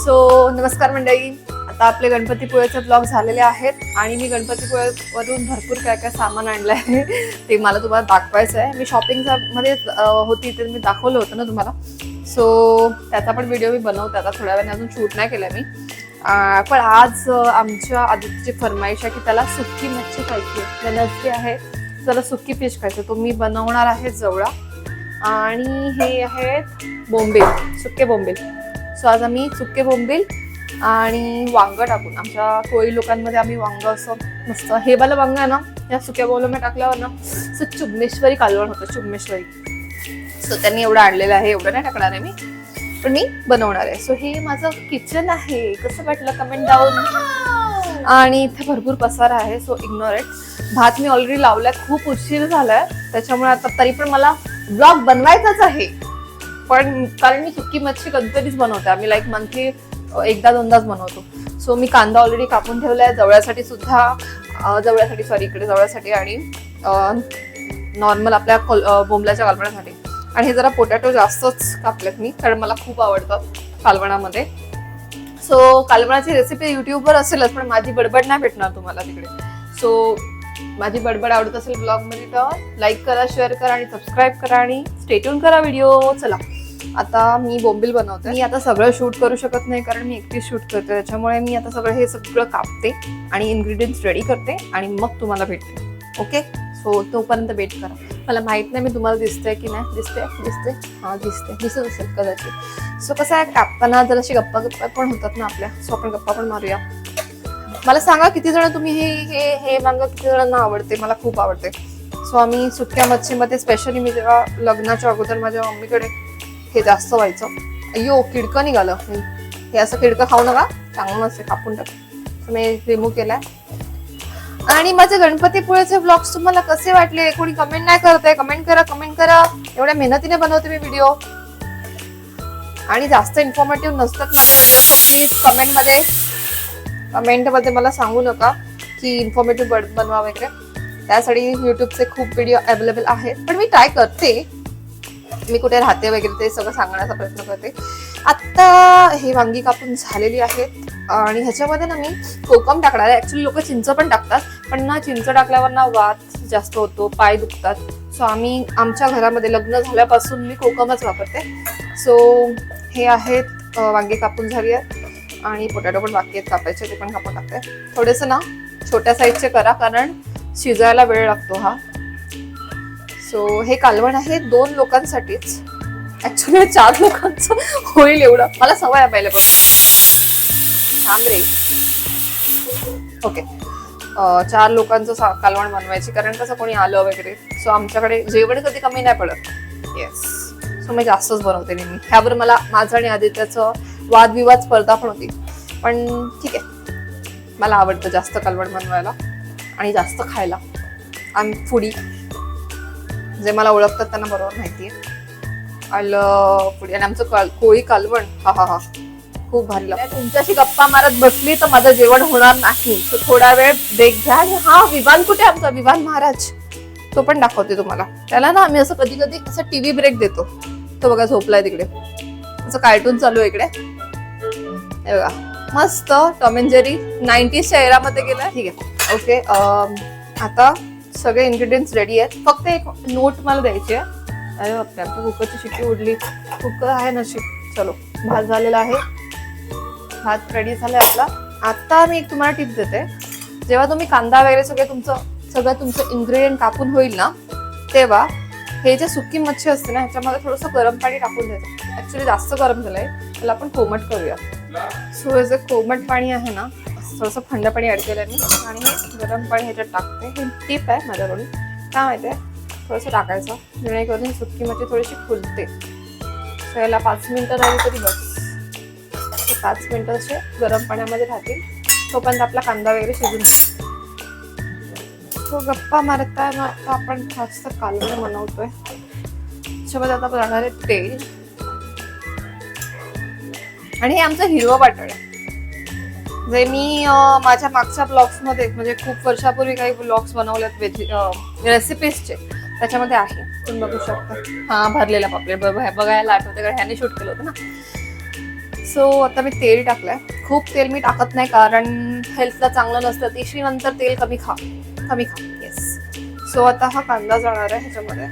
So नमस्कार मंडळी, आता आपले गणपतीपुळेचे ब्लॉग झालेले आहेत आणि मी गणपतीपुळेवरून भरपूर काय काय सामान आणलं आहे ते मला तुम्हाला दाखवायचं आहे. मी शॉपिंगचा मध्ये होती ते मी दाखवलं होतं ना तुम्हाला. सो त्याचा पण व्हिडिओ मी बनवते आता थोड्या वेळाने, अजून शूट नाही केला मी. पण आज आमच्या आदित्यची फरमाईश आहे की त्याला सुक्की मच्छी खायची आहे, वेनसडे आहे, त्याला सुक्की फिश खायचं. तो मी बनवणार आहे जवळा आणि हे आहेत बोंबील, सुक्के बोंबील. सो आज आम्ही सुक्के बोंबील आणि वांग टाकून, आमच्या कोळी लोकांमध्ये आम्ही वांग असं मस्त हे वाला वांग आहे ना, या सुक्या बोंबील टाकल्यावर ना असं चुम्मेश्वरी कालवण होतं, चुम्मेश्वरी. सो त्यांनी एवढं आणलेलं आहे, एवढं नाही टाकणार आहे मी, पण मी बनवणार आहे. सो हे माझं किचन आहे, कसं वाटलं कमेंट डाऊन. आणि इथे भरपूर पसारा आहे, सो इग्नोर इट. भात मी ऑलरेडी लावलाय, खूप उशीर झालाय त्याच्यामुळे आता तरी पण मला ब्लॉग बनवायचाच आहे. पण कारण मी सुक्की मच्छी कधीतरीच बनवते, आम्ही लाईक मंथली एकदा दोनदाच बनवतो. सो मी कांदा ऑलरेडी कापून ठेवलाय जवळ्यासाठी सुद्धा, इकडे जवळ्यासाठी आणि नॉर्मल आपल्या बोंबल्याच्या कालवणासाठी. आणि हे जरा पोटॅटो जास्तच कापलेत मी, कारण मला खूप आवडतं कालवणामध्ये. सो कालवणाची रेसिपी युट्यूबवर असेलच, पण माझी बडबड नाही भेटणार तुम्हाला तिकडे. सो माझी बडबड आवडत असेल ब्लॉग मध्ये तर लाईक करा, शेअर करा आणि सबस्क्राईब करा आणि स्टे ट्यून करा व्हिडिओ. चला आता मी बोंबील बनवते. मी आता सगळं शूट करू शकत नाही कारण मी एकटी शूट करते, त्याच्यामुळे मी आता सगळं कापते आणि इन्ग्रेडियंट्स रेडी करते आणि मग तुम्हाला भेटते. ओके, सो तोपर्यंत वेट करा. मला माहित नाही मी तुम्हाला दिसते की नाही. दिसते हा दिसत असेल कदाचित. सो कसं आहे, कापताना जर अशी गप्पा पण होतात ना आपल्या, सो आपण गप्पा पण मारूया. मला सांगा किती जण तुम्ही हे वांग किती जणांना आवडते. मला खूप आवडते. सो आम्ही सुक्या मच्छीमध्ये स्पेशली मी जेव्हा लग्नाच्या अगोदर माझ्या मम्मीकडे हे जास्त व्हायचं. अय्यो किडकं निघालं, हे असं किडकं खाऊ नका, चांगलं नसते, कापून टाक. मी रिमूव्ह केलाय. आणि माझे गणपतीपुळेचे ब्लॉग्स तुम्हाला कसे वाटले, कोणी कमेंट नाही करते, कमेंट करा. एवढ्या मेहनतीने बनवते मी व्हिडिओ आणि जास्त इन्फॉर्मेटिव्ह नसतात माझे व्हिडिओ. सो प्लीज कमेंटमध्ये मला सांगू नका की इन्फॉर्मेटिव्ह बनवा वगैरे. त्यासाठी युट्यूबचे खूप व्हिडिओ अवेलेबल आहेत, पण मी ट्राय करते, मी कुठे राहते वगैरे ते सगळं सांगण्याचा प्रयत्न करते. आत्ता हे वांगी कापून झालेली आहेत आणि ह्याच्यामध्ये ना मी कोकम टाकणार आहे. ऍक्च्युली लोक चिंच पण टाकतात, पण ना चिंच टाकल्यावर ना वात जास्त होतो, पाय दुखतात. सो आम्ही आमच्या घरामध्ये लग्न झाल्यापासून मी कोकमच वापरते. सो हे आहेत वांगी कापून झाली आहेत आणि पोटॅटो पण बाकी आहेत कापायचे, ते पण कापून टाकते. थोडेसे ना छोट्या साईजचे करा कारण शिजायला वेळ लागतो हा. सो हे कालवण आहे 2 लोकांसाठीच, ऍक्च्युली 4 लोकांचं होईल एवढं, मला सवय आहे पहिल्यापासून. थांब रे. ओके, 4 लोकांचं कालवण बनवायची, कारण कसं कोणी आलं वगैरे. सो आमच्याकडे जेवण कधी कमी नाही पडत. येस, सो मी जास्तच बनवते नेहमी. ह्यावर मला माझं आणि आदित्याचं वादविवाद स्पर्धा पण होती, पण ठीक आहे, मला आवडतं जास्त कालवण बनवायला आणि जास्त खायला. आम्ही फुडी, जे मला ओळखतात त्यांना बरोबर माहितीये. फुडी. आणि आमचं कोळी कालवण हा खूप भारी लागतं. तुमच्याशी गप्पा मारत बसली तर माझं जेवण होणार नाही. तो थोडा वेळ ब्रेक घ्या. आणि हा विवान कुठे, आमचा विवान महाराज, तो पण दाखवते तुम्हाला. त्याला ना आम्ही असं कधी कधी असं टीव्ही ब्रेक देतो. तो बघा झोपलाय तिकडे, असं कार्टून चालू आहे इकडे. हे बघा मस्त टॉम अँड जेरी 90च्या एरामध्ये गेलाय. ठीक आहे, ओके. आता सगळे इन्ग्रेडियंट्स रेडी आहेत. फक्त एक नोट मला द्यायची आहे. अरे बापरे, आमच्या कुकरची शिट्टी उडली. कुकर आहे नशीब. चलो, भात झालेला आहे, भात रेडी झालाय आपला. आता मी एक तुम्हाला टिप देते. जेव्हा तुम्ही कांदा वगैरे सगळं तुमचं इन्ग्रेडियंट कापून होईल ना, तेव्हा हे जे सुकी मच्छी असते ना, ह्याच्यामध्ये थोडंसं गरम पाणी टाकून द्यायचं. ऍक्च्युली जास्त गरम झालंय, त्याला आपण कोमट करूया. सो हे जे कोमट पाणी आहे ना, थोडंसं थंड पाणी ऍड केलं मी आणि हे गरम पाणी ह्याच्यात टाकते. ही टिप आहे माझ्याकडून. काय माहितीये, थोडंसं टाकायचं जेणेकरून सुकी मच्छी थोडीशी फुलते. सो याला 5 मिनिटं राहिली तरी बस. 5 मिनिटं असे गरम पाण्यामध्ये राहतील, तोपर्यंत आपला कांदा वगैरे शिजून जाईल. तो गप्पा मारता आपण जास्त कालवण बनवतोय. त्याच्यामध्ये आता जाणार आहे तेल. आणि हे आमचं हिरवं वाटण आहे, जे मी माझ्या मागच्या ब्लॉग्स मध्ये, म्हणजे खूप वर्षापूर्वी काही ब्लॉग्स बनवलेत रेसिपीजचे, त्याच्यामध्ये आहे, तुम्ही बघू शकता. हा भरलेला पापलेट बघायला आठवते, कारण ह्याने शूट केलं होतं ना. सो आता मी तेल टाकलंय. खूप तेल मी टाकत नाही कारण हेल्थला चांगलं नसतं. तिशी नंतर तेल कमी खा. येस. सो आता हा कांदा जाणार आहे ह्याच्यामध्ये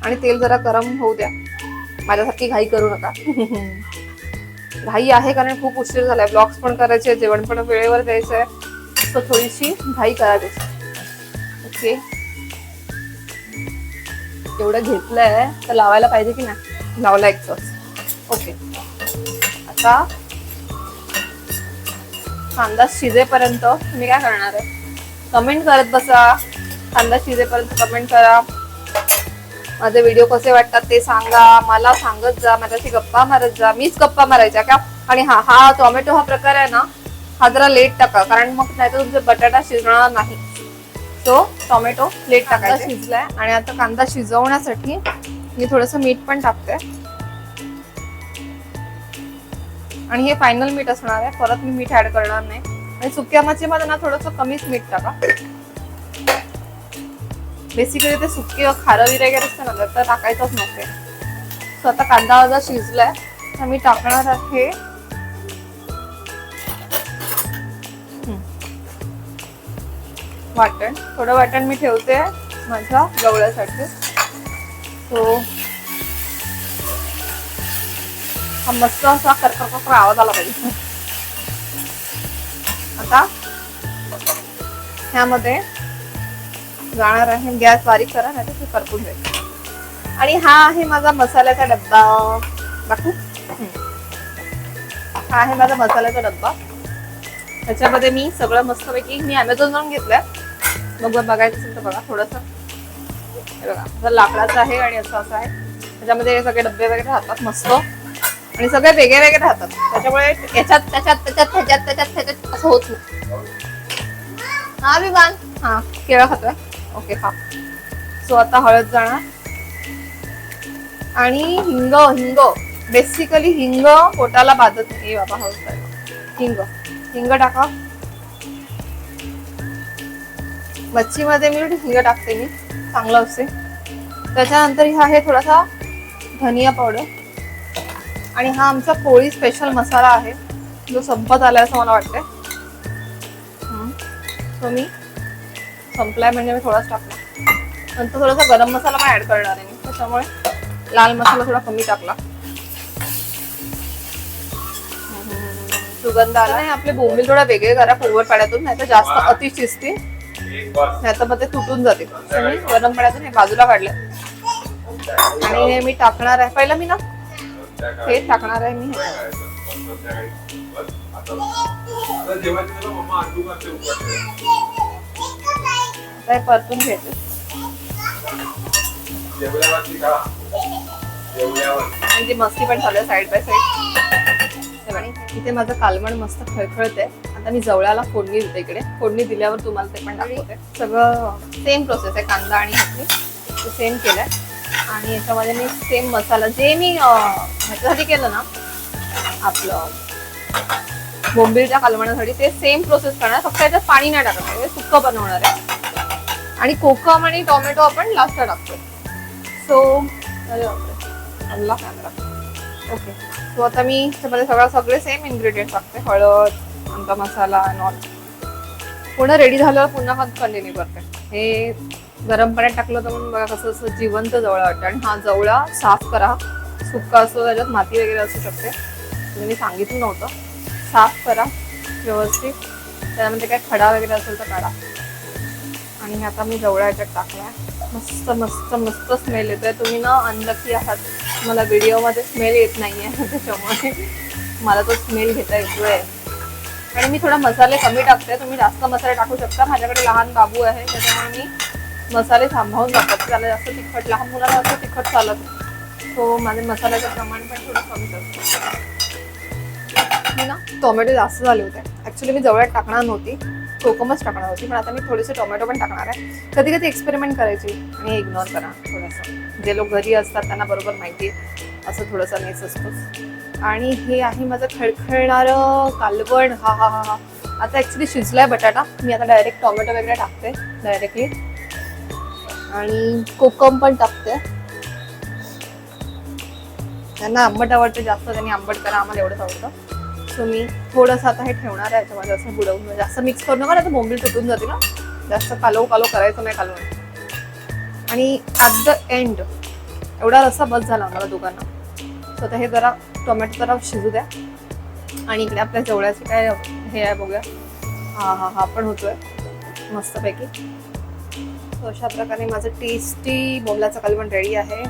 आणि तेल जरा गरम होऊ द्या. माझ्यासारखी घाई करू नका. घाई आहे कारण खूप उशीर झालाय. ब्लॉग्स पण करायचे, जेवण पण वेळेवर द्यायचंय. सो थोडीशी घाई करायची. ओके, एवढं घेतलंय तर लावायला पाहिजे की नाही. लावला एक सॉस. ओके, आता कांदा शिजेपर्यंत तुम्ही काय करणार आहे? कमेंट करत बसा. कांदा शिजेपर्यंत कमेंट करा. माझे व्हिडिओ कसे वाटतात ते सांगा. मला सांगत जा. माझ्याशी गप्पा मारत जा. मीच गप्पा मारायच्या का? आणि हा टोमॅटो हा प्रकार आहे ना, हा जरा लेट टाका कारण मग नाही तर तुमचा बटाटा शिजणार नाही. सो टोमॅटो लेट टाकायचा. शिजलाय आणि आता कांदा शिजवण्यासाठी मी थोडंसं मीठ पण टाकते. आणि हे फायनल मीठ असणार आहे. परत मी मीठ ऍड करणार नाही. आणि सुक्या मच्छीमध्ये ना थोडंसं कमीच मीठ टाका. बेसिकली ते सुके खारं वगैरे असतं ना तर टाकायचंच नव्हते. सो आता कांदा वजा शिजलाय तर मी टाकणार आहे वाटण. थोडं वाटण मी ठेवते माझ्या गवळ्यासाठी. सो हा मस्त असा करकर आवाज आला पाहिजे. आता ह्यामध्ये जाणार आहे. गॅस बारीक करा नाही तर ते करपून जाईल. आणि हा आहे माझा मसाल्याचा डब्बा. दाखवू? हा आहे माझा मसाल्याचा डब्बा. त्याच्यामध्ये मी सगळं मस्तपैकी मी अमेझॉन वरून घेतलंय. मग बघायचं असेल तर बघा. थोडंसं हे बघा लाकडाचं आहे आणि असं आहे. त्याच्यामध्ये सगळे डब्बे वगैरे राहतात मस्त आणि सगळे वेगळे वेगळे राहतात. त्याच्यामुळे याच्यात त्याच्यात त्याच्यात ह्याच्यात त्याच्यात त्याच्यात असं होत नाही. हा विमान हा केळं खातोय. ओके खा. सो आता हळद जाणार आणि हिंग. बेसिकली हिंग पोटाला बाधत नाही बाबा. हिंग टाका. मच्छीमध्ये मी हिंग टाकते. मी चांगलं असते. त्याच्यानंतर हा आहे थोडासा धनिया पावडर आणि हा आमचा कोळी स्पेशल मसाला आहे जो संपत आलाय असं मला वाटतंय. सो मी संपलाय म्हणजे मी थोडाच टाकला. नंतर थोडासा गरम मसाला पण ऍड करणार आहे मी. त्याच्यामुळे लाल मसाला थोडा कमी टाकला. सुगंध आला. आपले बोंबील थोडा वेगळे करा कोवळ पाण्यातून नाही तर जास्त अति शिजते नाही तर मग ते तुटून जाते. मी गरम पाण्यातून हे बाजूला काढले आणि हे मी टाकणार आहे. पहिलं मी ना हे टाकणार आहे. मी हे परतून घ्यायचे. आणि ती मस्ती पण चालू आहे साईड बाय साईड. आणि इथे माझं कालवण मस्त खळखळत आहे. आता मी जवळ्याला फोडणी देते. इकडे फोडणी दिल्यावर तुम्हाला ते पण दाखवते. सगळं सेम प्रोसेस आहे. कांदा आणि ह्याची सेम केलंय आणि याच्यामध्ये मी सेम मसाला जे मी ह्याच्यासाठी केलं ना आपलं बोंबीलच्या कालवणासाठी ते सेम प्रोसेस करणार. फक्त याच्यात पाणी नाही टाकणार. सुक्कं बनवणार आहे. आणि कोकम आणि टोमॅटो आपण लास्टला टाकतो. सो अल्ला कॅमेरा. ओके. सो आता मी त्यामध्ये सगळे सेम इन्ग्रेडियंट टाकते. हळद, आमचा मसाला आणि ऑल. पूर्ण रेडी झाल्यावर पुन्हा कंटिन्यू करते. हे गरम पाण्यात टाकलं तर मग बघा कसं असं जिवंत जवळा वाटतं. आणि हा जवळा साफ करा. सुक्का असतो त्याच्यात माती वगैरे असू शकते. म्हणजे मी सांगितलं नव्हतं. साफ करा व्यवस्थित. त्यामध्ये काय खडा वगैरे असेल तर काढा. आणि आता मी जवळा याच्यात टाकलाय. मस्त मस्त मस्त स्मेल येतोय. तुम्ही ना अनलकी आहात. मला व्हिडिओमध्ये स्मेल येत नाहीये त्याच्यामुळे मला तो स्मेल घेता येतोय. आणि मी थोडा मसाले कमी टाकते. तुम्ही जास्त मसाले टाकू शकता. माझ्याकडे लहान बाबू आहे त्याच्यामुळे मी मसाले सांभाळून टाकते. त्याला जास्त तिखट लहान मुलाला जास्त तिखट चालत. सो माझे मसाल्याचं प्रमाण पण थोडं कमीच असतं. मी ना टोमॅटो जास्त झाले होते. ऍक्च्युली मी जवळ्यात टाकणार नव्हती. कोकमच टाकणार होती. पण आता मी थोडेसे टोमॅटो पण टाकणार आहे. कधी कधी एक्सपेरिमेंट करायची आणि इग्नोर करा थोडंसं. जे लोक घरी असतात त्यांना बरोबर माहिती आहे असं थोडंसं नेस असतो. आणि हे आहे माझं खळखळणारं कालवण. हा हा हा हा. आता ऍक्च्युली शिजलाय बटाटा. मी आता डायरेक्ट टोमॅटो वगैरे टाकते डायरेक्टली. आणि कोकम पण टाकते. त्यांना आंबट आवडते जास्त, त्यांनी आंबट करा, आम्हाला एवढंच आवडतं. सो मी थोडंसं आता हे ठेवणार आहे याच्यामध्ये, असं बुडवून. जास्त मिक्स करू नका, तर बोंबील तुटून जाते ना. जास्त कालव करायचं नाही कालवण. आणि ॲट द एंड एवढा रस्सा बस झाला आम्हाला दोघांना. सो आता हे जरा टोमॅटो जरा शिजू द्या. आणि इकडे आपल्या जवळचे काय हे आहे बघूया. हा पण होतोय मस्तपैकी. सो अशा प्रकारे माझं टेस्टी बोंबलाचं कालवण रेडी आहे.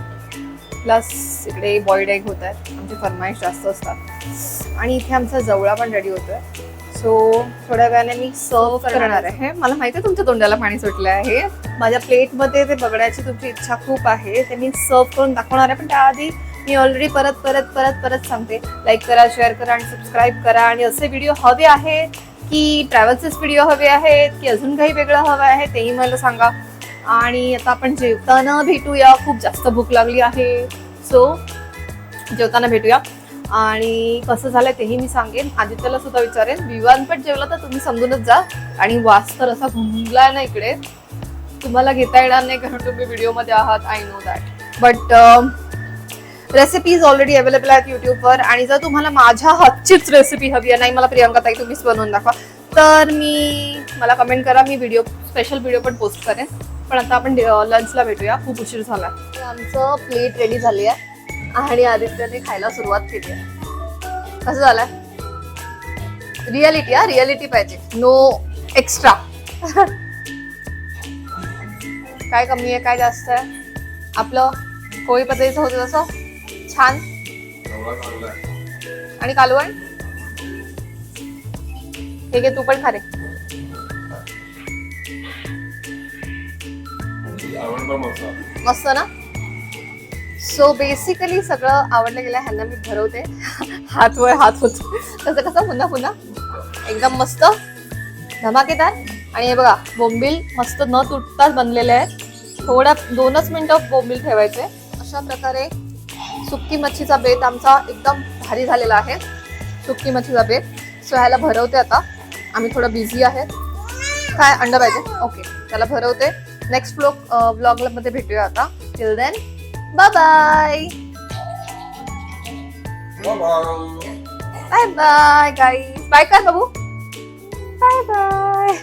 प्लस इकडे बॉइल्ड एग होत आहेत, आमची फरमाईश जास्त असतात. आणि इथे आमचा जवळा पण रेडी होतोय. सो थोड्या वेळाने मी सर्व करणार आहे. मला माहिती आहे तुमच्या तोंडाला पाणी सुटलं आहे. माझ्या प्लेटमध्ये ते बघण्याची तुमची इच्छा खूप आहे, ते मी सर्व करून दाखवणार आहे. पण त्याआधी मी ऑलरेडी परत सांगते, लाईक करा, शेअर करा आणि सबस्क्राईब करा. आणि असे व्हिडिओ हवे आहेत की ट्रॅव्हल्सचेच व्हिडिओ हवे आहेत की अजून काही वेगळं हवं आहे तेही मला सांगा. आणि आता आपण जेवताना भेटूया, खूप जास्त भूक लागली आहे. सो जेवताना भेटूया. आणि कसं झालंय तेही मी सांगेन. आदित्यला सुद्धा विचारेन. विवान पण जेवला तर तुम्ही समजूनच जा. आणि वास तर असा घुमलाय ना इकडे, तुम्हाला घेता येणार नाही कारण तुम्ही व्हिडिओमध्ये आहात, I know that. But recipes already available आहेत युट्यूबवर. आणि जर तुम्हाला माझ्या हातचीच रेसिपी हवी आहे, नाही मला प्रियंका ताई तुम्हीच बनवून दाखवा, तर मला कमेंट करा. मी स्पेशल व्हिडिओ पण पोस्ट करेन. पण आता आपण लंचला भेटूया, खूप उशीर झाला. आमचं प्लेट रेडी झाली आहे आणि आदित्यने खायला सुरुवात केली आहे. कसं झालंय? रियालिटी, रियालिटी पाहिजे, नो एक्स्ट्रा. काय कमी आहे काय जास्त आहे? आपलं कोळी पद्धतीचं होतं तसं छान. आणि कालवण हे घे, तू पण खा रे. मस्त ना. सो बेसिकली सगळं आवडलं गेलं. ह्यांना मी भरवते, हात वर हात होतो कसं पुन्हा एकदम मस्त धमाकेदार. आणि हे बघा बोंबील मस्त न तुटताच बनलेले आहेत. थोड्या 2च मिनिटं बोंबील ठेवायचे. अशा प्रकारे सुक्की मच्छीचा बेत आमचा एकदम भारी झालेला आहे. सुक्की मच्छीचा बेत. सो ह्याला भरवते आता. आम्ही थोडं बिझी आहेत. काय अंडा पाहिजे? ओके, त्याला भरवते. नेक्स्ट व्लॉग मध्ये भेटूया आता. Till then bye bye. Bye bye guys. Bye कर बाबू. Bye bye.